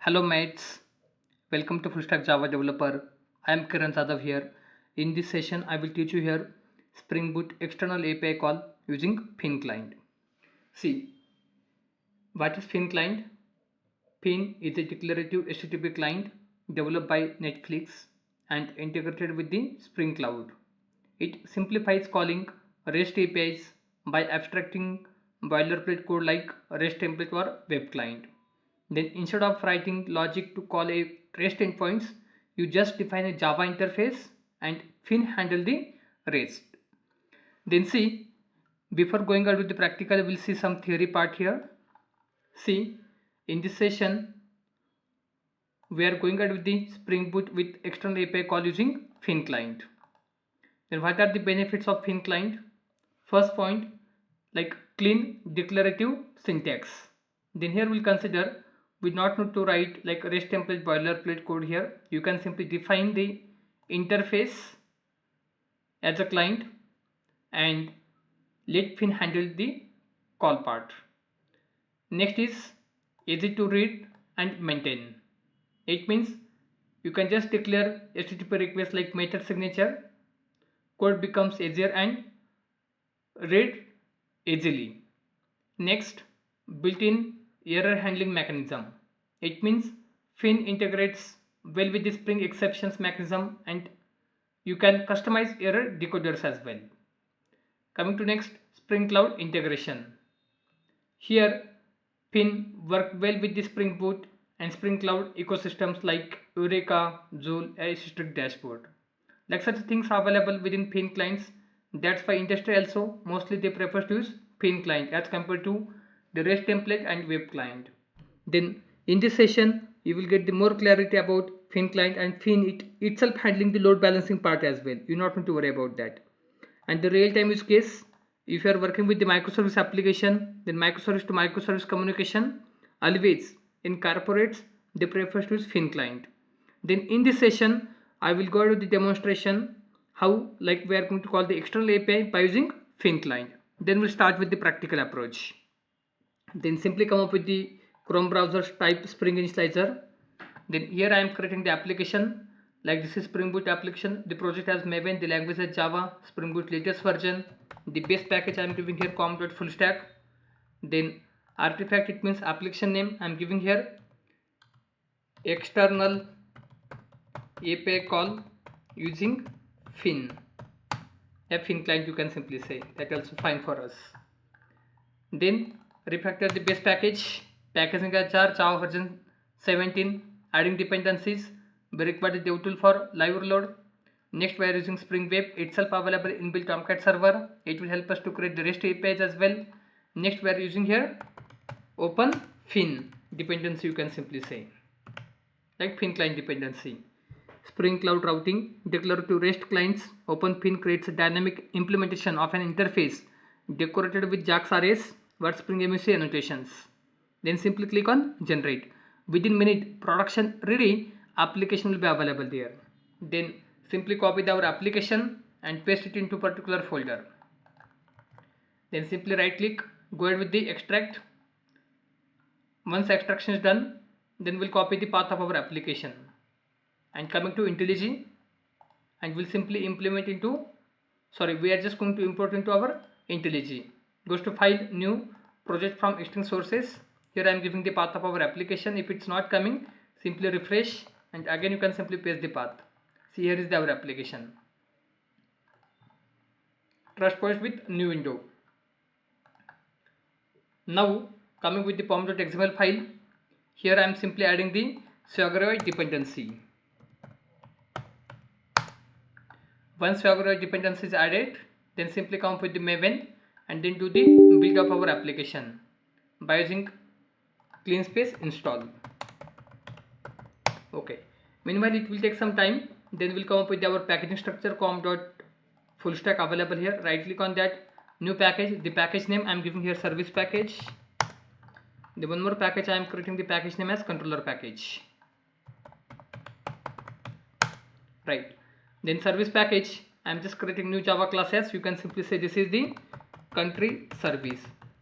Hello mates, welcome to Full Stack Java Developer. I am Kiran Jadhav here. In this session, I will teach you here Spring Boot external API call using Feign client. See, what is Feign client? Feign is a declarative HTTP client developed by Netflix and integrated with the Spring Cloud. It simplifies calling REST APIs by abstracting boilerplate code like REST template or web client. Then instead of writing logic to call a REST endpoints, you just define a Java interface and Feign handle the REST. Then see, before going out with the practical, we'll see some theory part here. See, in this session, we are going out with the Spring Boot with external API call using Feign client. Then what are the benefits of Feign client? First point, like clean declarative syntax. Then here we'll consider we not need to write like REST template boilerplate code here. You can simply define the interface as a client and let Feign handle the call part. Next is easy to read and maintain. It means you can just declare HTTP request like method signature. Code becomes easier and read easily. Next, built-in error handling mechanism. It means Feign integrates well with the Spring exceptions mechanism and you can customize error decoders as well. Coming to next, Spring Cloud integration. Here, Feign work well with the Spring Boot and Spring Cloud ecosystems like Eureka, Joule, Strict Dashboard. Like such things are available within Feign clients. That's why industry also mostly they prefer to use Feign client as compared to the REST template and web client. Then in this session you will get the more clarity about Feign client and Feign itself handling the load balancing part as well. You not need to worry about that. And the real-time use case, if you are working with the microservice application, then microservice to microservice communication always in corporates they prefer to use Feign client. Then in this session I will go to the demonstration how like we are going to call the external API by using Feign client. Then we'll start with the practical approach. Then simply come up with the Chrome browser, type Spring Initializer. Then here I am creating the application like this is Spring Boot application. The project has Maven, the language is Java, Spring Boot latest version. The base package I am giving here com.fullstack. Then artifact, it means application name I am giving here external API call using Feign. A Feign client you can simply say, that also fine for us. Then refactor the base package, packaging as jar, Java version 17, adding dependencies, we require the dev tool for live load. Next we are using Spring Web itself available inbuilt Tomcat server. It will help us to create the REST APIs as well. Next we are using here open Feign dependency, you can simply say like Feign client dependency. Spring Cloud routing, declarative REST clients. Open Feign creates a dynamic implementation of an interface decorated with JAX RS word Spring MVC annotations. Then simply click on generate. Within minute production ready application will be available there. Then simply copy our application and paste it into particular folder. Then simply right click, go ahead with the extract. Once extraction is done, then we'll copy the path of our application and coming to IntelliJ and we'll simply implement into, we are just going to import into our IntelliJ. Goes to file, new project from external sources. Here I am giving the path of our application. If it's not coming, simply refresh and again you can simply paste the path. See, here is our application. Trust post with new window. Now coming with the pom.xml file, here I am simply adding the Swagger dependency. Once Swagger dependency is added, then simply come up with the Maven and then do the build of our application by using clean space install. Okay. Meanwhile, it will take some time. Then we'll come up with our packaging structure com.fullstack available here. Right click on that, new package. The package name I am giving here service package. The one more package I am creating the package name as controller package. Right. Then service package I am just creating new Java classes. You can simply say this is the country service.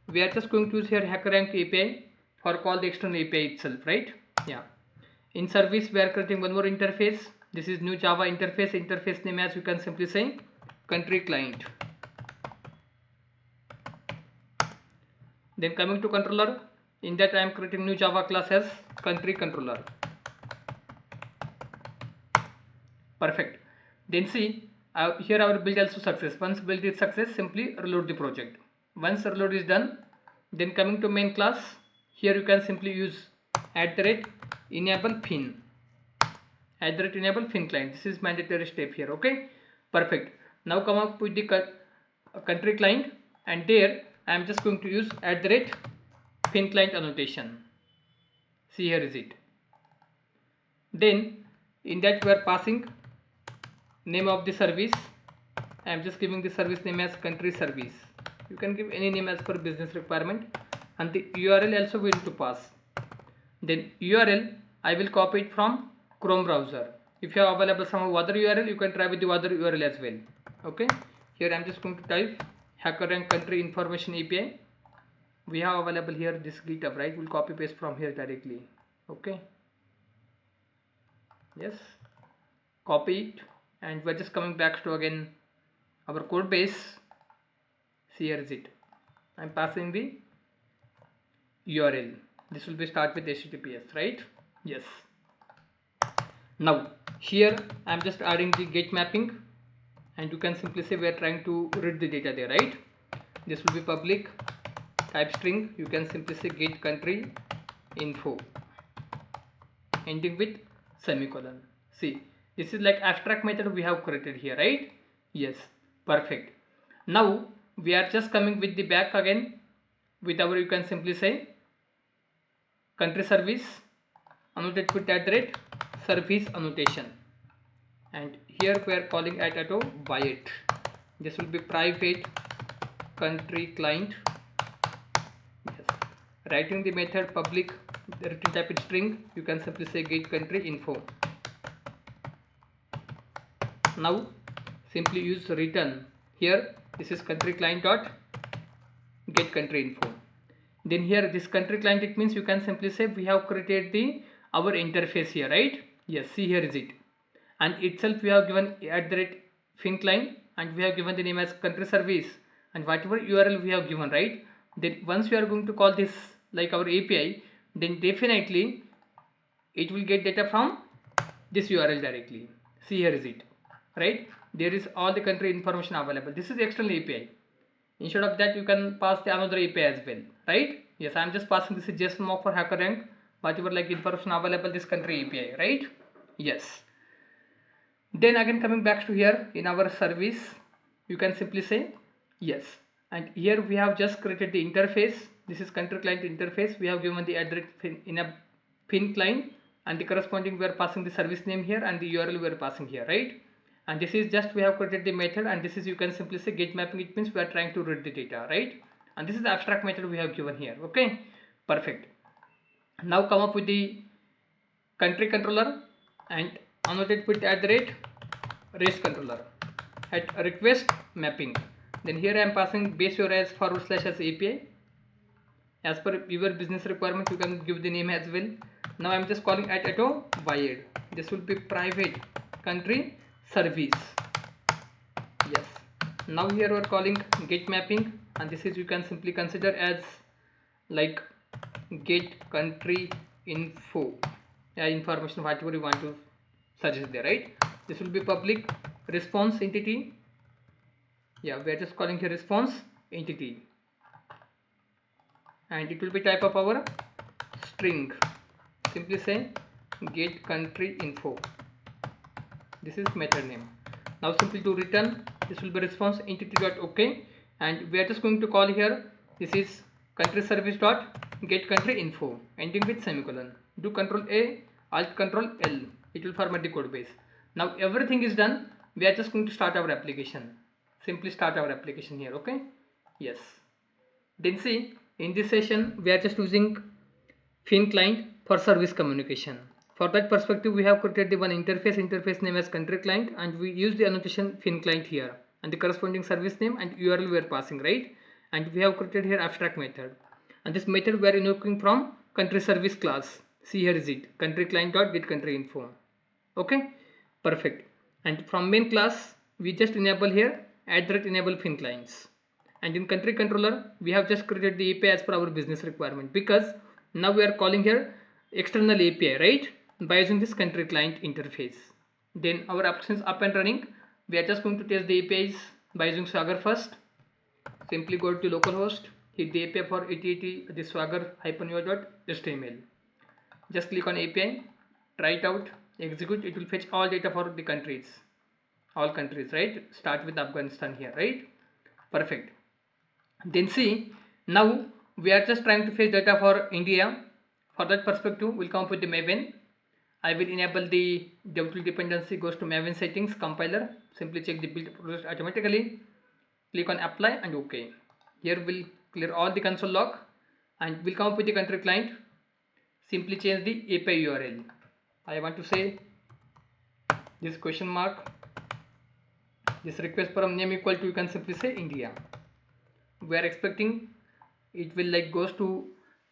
We are just going to use here HackerRank API for call the external API itself, right? Yeah. In service we are creating one more interface. This is new Java interface. Interface name, as you can simply say, country client. Then coming to controller, in that I am creating new Java class as country controller. Perfect. Then see, here our build also success. Once build is success, simply reload the project. Once reload is done, then coming to main class, here you can simply use @enable Feign. @enable Feign client. This is mandatory step here. Okay. Perfect. Now come up with the country client, and there I am just going to use @Feign client annotation. See, here is it. Then in that we are passing name of the service. I am just giving the service name as country service. You can give any name as per business requirement, and the URL also we need to pass. Then URL I will copy it from Chrome browser. If you have available some other URL, you can try with the other URL as well. Okay. Here I am just going to type HackerRank country information API. We have available here this GitHub, right? We'll copy paste from here directly. Okay. Yes. Copy it, and we're just coming back to again our code base. See, here is it. I'm passing the URL. This will be start with HTTPS, right? Yes. Now here I'm just adding the get mapping, and you can simply say we are trying to read the data there, right? This will be public type string. You can simply say get country info ending with semicolon. See, this is like abstract method we have created here, right? Yes. Perfect. Now we are just coming with the back again with our, you can simply say, country service annotated with @service annotation, and here we are calling by it. This will be private country client. Yes. Writing the method public return type is string. You can simply say get country info. Now simply use return. Here this is country client dot get country info. Then here this country client, it means you can simply say we have created the our interface here, right? Yes. See, here is it, and itself we have given @Feign client, and we have given the name as country service, and whatever URL we have given, right? Then once we are going to call this like our API, then definitely it will get data from this URL directly. See, here is it, right? There is all the country information available. This is the external API. Instead of that, you can pass the another API as well, right? Yes, I am just passing this JSON mock for HackerRank, whatever like information available this country API, right? Yes. Then again coming back to here in our service, you can simply say yes, and here we have just created the interface. This is country client interface. We have given the Feign client, and the corresponding we are passing the service name here, and the URL we are passing here, right? And this is just we have created the method, and this is, you can simply say, get mapping. It means we are trying to read the data, right? And this is the abstract method we have given here. Okay. Perfect. Now come up with the country controller and annotate with @REST controller at request mapping. Then here I am passing base URL as / as API. As per your business requirement, you can give the name as well. Now I am just calling by it. This will be private country service. Yes. Now here we are calling get mapping, and this is, you can simply consider as like get country info, information whatever you want to suggest there, right? This will be public response entity. Yeah, we are just calling here response entity, and it will be type of our string. Simply say get country info. This is method name. Now simply to return, this will be response entity dot okay, and we are just going to call here, this is country service dot get country info ending with semicolon. Do Control A, Alt Control L. It will format the code base. Now everything is done. We are just going to start our application. Simply start our application here. Okay. Yes. Then see, in this session we are just using Feign client for service communication. For that perspective, we have created the one interface name as country client, and we use the annotation Feign client here, and the corresponding service name and URL we are passing, right? And we have created here abstract method, and this method we are invoking from country service class. See, here is it, country client dot get country info. Okay, perfect. And from main class we just enable here @enable fin clients, and in country controller we have just created the API as per our business requirement, because now we are calling here external API, right, by using this country client interface. Then our application is up and running. We are just going to test the APIs by using Swagger first. Simply go to localhost, hit the API for 8080 the swagger-ua.html. Just click on API, try it out, execute. It will fetch all data for the countries, all countries, right? Start with Afghanistan here, right? Perfect. Then see, now we are just trying to fetch data for India. For that perspective, we'll come up with the Maven. I will enable the dev-tool dependency, goes to Maven settings, compiler. Simply check the build process automatically. Click on apply and OK. Here we'll clear all the console log and we'll come up with the country client. Simply change the API URL. I want to say this question mark, this request from name equal to, you can simply say India. We are expecting it will like goes to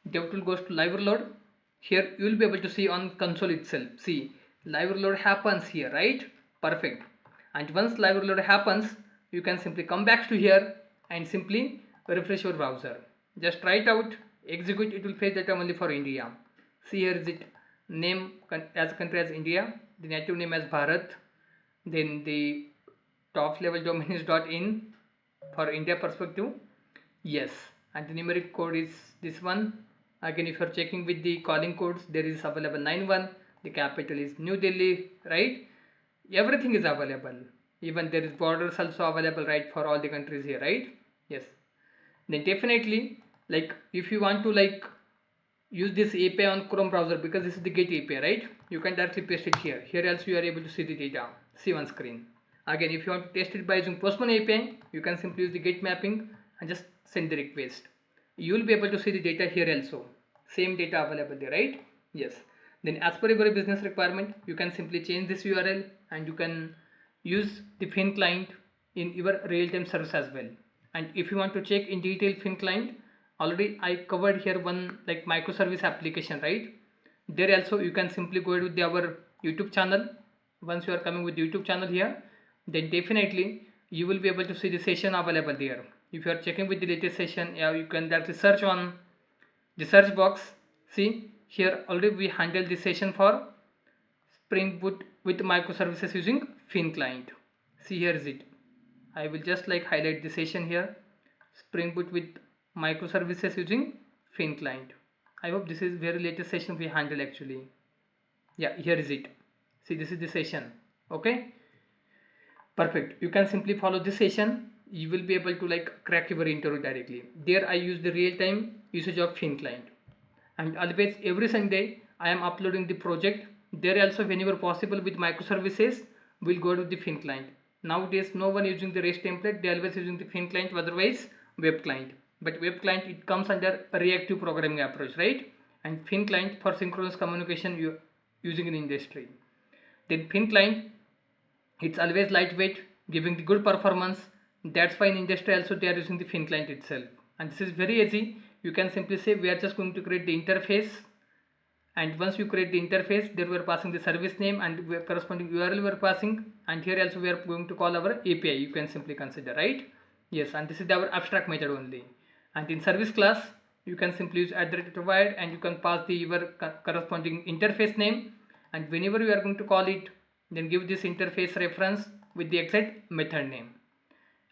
DevTool, goes to live load. Here you will be able to see on console itself. See, live load happens here, right? Perfect. And once live load happens, you can simply come back to here and simply refresh your browser. Just try it out, execute. It will fetch data only for India. See, here is it, name as country as India, the native name as Bharat, then the top level domain is .in for India perspective. Yes, and the numeric code is this one. Again, if you are checking with the calling codes, there is available 91. The capital is New Delhi, right? Everything is available. Even there is borders also available, right, for all the countries here, right? Yes. Then definitely, like if you want to like use this API on Chrome browser, because this is the get API, right? You can directly paste it here. Here also you are able to see the data, see on screen. Again, if you want to test it by using Postman API, you can simply use the get mapping and just send the request. You will be able to see the data here also. Same data available there, right? Yes. Then as per your business requirement, you can simply change this URL and you can use the Feign client in your real-time service as well. And if you want to check in detail Feign client, already I covered here one like microservice application, right? There also you can simply go with our YouTube channel. Once you are coming with YouTube channel here, then definitely you will be able to see the session available there. If you are checking with the latest session, yeah, you can directly search on the search box. See, here already we handled the session for Spring Boot with microservices using Feign client. See, here is it. I will just like highlight the session here, Spring Boot with microservices using Feign client. I hope this is very latest session we handled actually. Yeah, here is it. See, this is the session. Okay, perfect. You can simply follow this session. You will be able to like crack your interview directly. There I use the real-time usage of Feign client. And always every Sunday I am uploading the project. There also whenever possible with microservices, we'll go to the Feign client. Nowadays no one using the REST template, they always using the Feign client, otherwise web client. But web client, it comes under a reactive programming approach, right? And Feign client for synchronous communication you using in industry. Then Feign client, it's always lightweight, giving the good performance. That's why in industry also they are using the Feign client itself. And this is very easy. You can simply say we are just going to create the interface, and once you create the interface, there we are passing the service name and corresponding URL we are passing, and here also we are going to call our API. You can simply consider, right? Yes, and this is our abstract method only. And in service class, you can simply use @required and you can pass the your corresponding interface name, and whenever you are going to call it, then give this interface reference with the exact method name.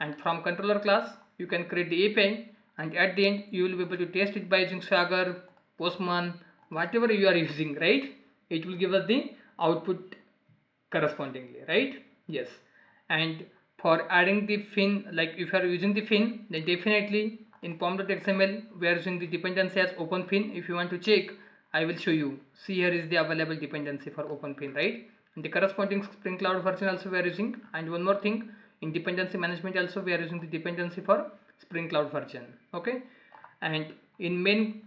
And from controller class, you can create the API, and at the end you will be able to test it by using Swagger, Postman, whatever you are using, right? It will give us the output correspondingly, right? Yes. And for adding the Feign, like if you are using the Feign, then definitely in pom.xml we are using the dependency as OpenFeign. If you want to check, I will show you. See, here is the available dependency for OpenFeign, right? And the corresponding Spring Cloud version also we are using. And one more thing, in dependency management also we are using the dependency for Spring Cloud version. Okay, and in main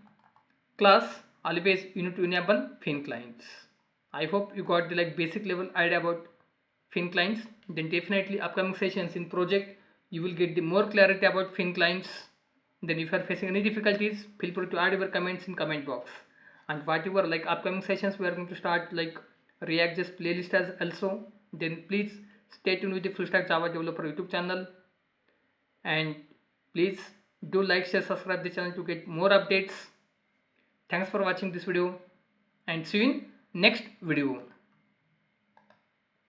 class always you need to enable Feign clients. I hope you got the like basic level idea about Feign clients. Then definitely upcoming sessions in project you will get the more clarity about Feign clients. Then if you are facing any difficulties, feel free to add your comments in comment box. and whatever like upcoming sessions we are going to start like React.js playlist as also. Then please stay tuned with the Full Stack Java Developer YouTube channel, and please do like, share, subscribe the channel to get more updates. Thanks for watching this video and see you in next video.